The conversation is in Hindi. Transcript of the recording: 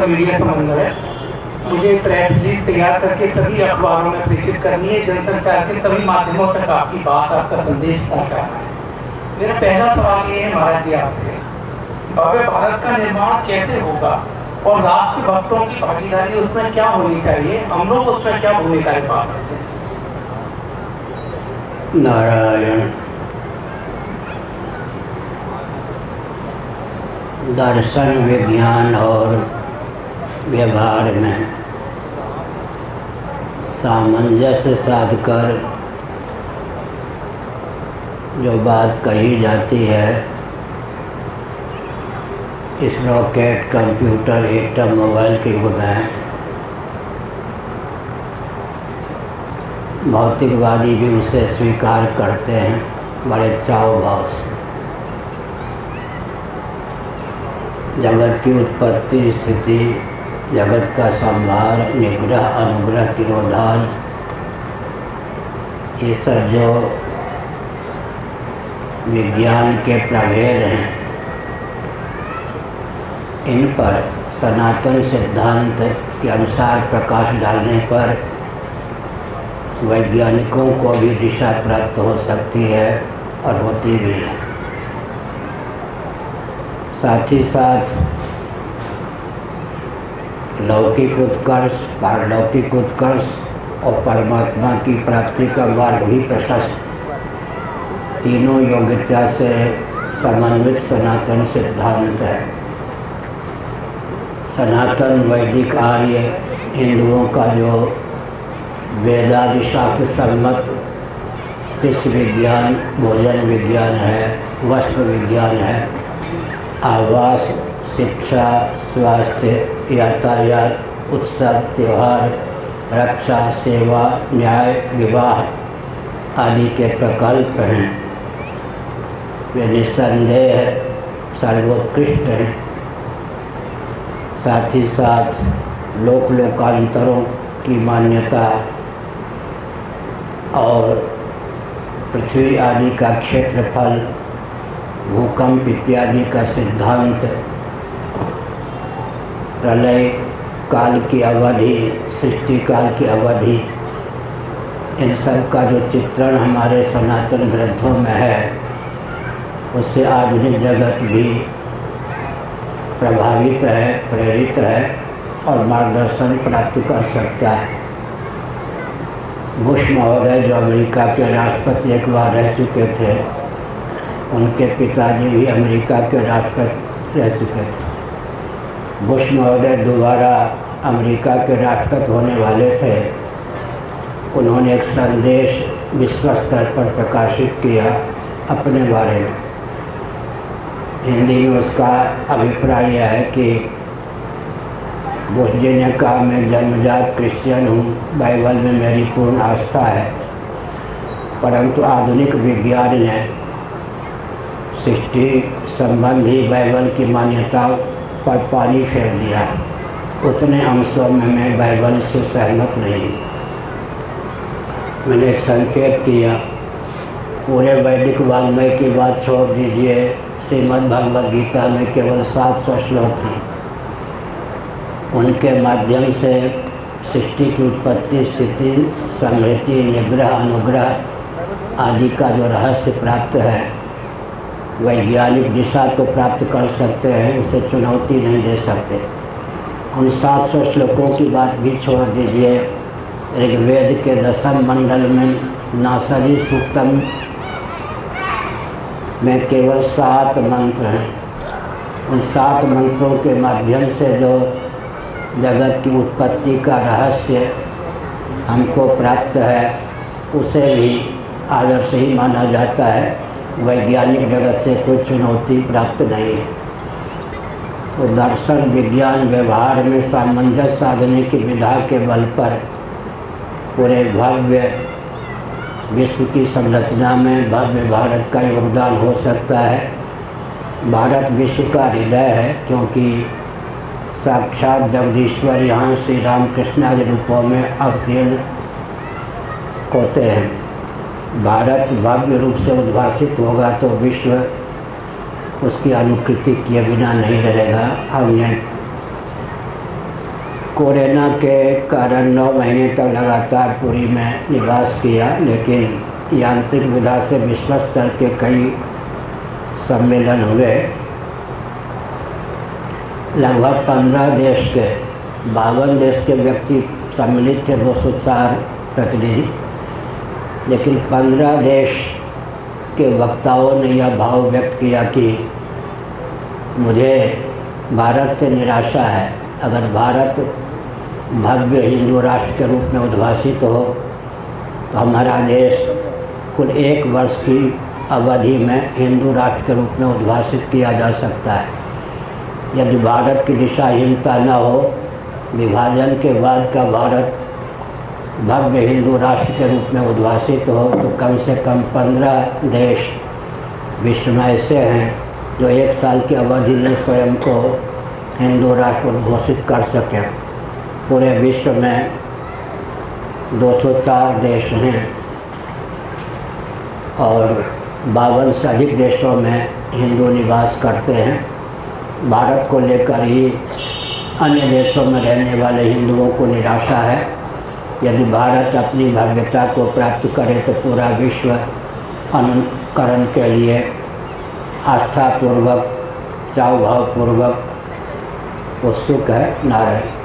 मीडिया समन्वय है। मुझे प्रेस रिलीज तैयार करके सभी अखबारों में प्रेषित करनी है, जनसंचार के सभी माध्यमों तक आपकी बात, आपका संदेश पहुंचाना है। मेरा पहला सवाल ये है महाराज जी आपसे, भव्य भारत का निर्माण कैसे होगा और राष्ट्र भक्तों की भागीदारी उसमें क्या होनी चाहिए, हम लोग उसमें क्या भूमिका निभा सकते हैं? नारायण। दर्शन, विज्ञान और व्यवहार में सामंजस्य साधकर जो बात कही जाती है, इस रॉकेट, कंप्यूटर, एटम, मोबाइल के युग में भौतिकवादी भी उसे स्वीकार करते हैं बड़े चाव भाव से। जगत की उत्पत्ति, स्थिति, जगत का संहार, निग्रह, अनुग्रह, तिरोधान, ये सब जो विज्ञान के प्रभेद हैं, इन पर सनातन सिद्धांत के अनुसार प्रकाश डालने पर वैज्ञानिकों को भी दिशा प्राप्त हो सकती है और होती भी है। साथ ही साथ लौकिक उत्कर्ष, पारलौकिक उत्कर्ष और परमात्मा की प्राप्ति का मार्ग भी प्रशस्त, तीनों योग्यता से समन्वित सनातन सिद्धांत है। सनातन वैदिक आर्य हिंदुओं का जो वेदादि शास्त्र सम्मत कृषि विज्ञान, भोजन विज्ञान है, वस्त्र विज्ञान है, आवास, शिक्षा, स्वास्थ्य, यातायात, उत्सव, त्यौहार, रक्षा, सेवा, न्याय, विवाह आदि के प्रकल्प हैं, वे निस्संदेह सर्वोत्कृष्ट हैं। साथ ही साथ लोक लोकांतरों की मान्यता और पृथ्वी आदि का क्षेत्रफल, भूकंप इत्यादि का सिद्धांत, प्रलय काल की अवधि, सृष्टि काल की अवधि, इन सब का जो चित्रण हमारे सनातन ग्रंथों में है, उससे आधुनिक जगत भी प्रभावित है, प्रेरित है और मार्गदर्शन प्राप्त कर सकता है। बुश महोदय जो अमेरिका के राष्ट्रपति एक बार रह चुके थे, उनके पिताजी भी अमेरिका के राष्ट्रपति रह चुके थे। बुश महोदय दोबारा अमेरिका के राष्ट्रपति होने वाले थे। उन्होंने एक संदेश विश्व स्तर पर प्रकाशित किया अपने बारे में। हिंदी में उसका अभिप्राय यह है कि बुश जी ने कहा, मैं जन्मजात क्रिश्चियन हूँ, बाइबल में मेरी पूर्ण आस्था है, परंतु आधुनिक विज्ञान ने सृष्टि संबंधी बाइबल की मान्यता पर पानी फेर दिया। उतने अंशों में मैं बाइबल से सहमत नहीं। मैंने एक संकेत किया, पूरे वैदिक वाङ्मय की बात छोड़ दीजिए, श्रीमद् भगवद गीता में केवल 700 श्लोक हैं। उनके माध्यम से सृष्टि की उत्पत्ति, स्थिति, समृद्धि, निग्रह, अनुग्रह आदि का जो रहस्य प्राप्त है, वैज्ञानिक दिशा तो प्राप्त कर सकते हैं, उसे चुनौती नहीं दे सकते। उन 700 श्लोकों की बात भी छोड़ दीजिए। ऋग्वेद के 10वें मंडल में नासरी सूक्तम में केवल 7 मंत्र हैं। उन 7 मंत्रों के माध्यम से जो जगत की उत्पत्ति का रहस्य हमको प्राप्त है, उसे भी आदर्श ही माना जाता है। वैज्ञानिक जगत से कोई चुनौती प्राप्त नहीं है। तो दर्शन, विज्ञान, व्यवहार में सामंजस्य साधने की विधा के बल पर पूरे भव्य विश्व की संरचना में भव्य भारत का योगदान हो सकता है। भारत विश्व का हृदय है, क्योंकि साक्षात जगदीश्वर यहाँ श्री रामकृष्ण आदि रूपों में अवतीर्ण होते हैं। भारत भव्य रूप से उद्भासित होगा तो विश्व उसकी अनुकृति किए बिना नहीं रहेगा। हमने कोरोना के कारण 9 महीने तक लगातार पुरी में निवास किया, लेकिन यांत्रिक विधा से विश्व स्तर के कई सम्मेलन हुए। लगभग 15 देश के 52 देश के व्यक्ति सम्मिलित थे, 204 प्रतिनिधि, लेकिन 15 देश के वक्ताओं ने यह भाव व्यक्त किया कि मुझे भारत से निराशा है। अगर भारत भव्य हिंदू राष्ट्र के रूप में उद्भासित हो तो हमारा देश कुल 1 वर्ष की अवधि में हिंदू राष्ट्र के रूप में उद्भासित किया जा सकता है। यदि भारत की दिशाहीनता न हो, विभाजन के बाद का भारत भव्य हिंदू राष्ट्र के रूप में उद्भासित हो, तो कम से कम 15 देश विश्व में ऐसे हैं जो 1 साल की अवधि में स्वयं को हिंदू राष्ट्र घोषित कर सकें। पूरे विश्व में 204 देश हैं और 52 से अधिक देशों में हिंदू निवास करते हैं। भारत को लेकर ही अन्य देशों में रहने वाले हिंदुओं को निराशा है। यदि भारत अपनी भव्यता को प्राप्त करे तो पूरा विश्व अनुकरण के लिए आस्थापूर्वक, चाव भावपूर्वक उत्सुक है। नारायण।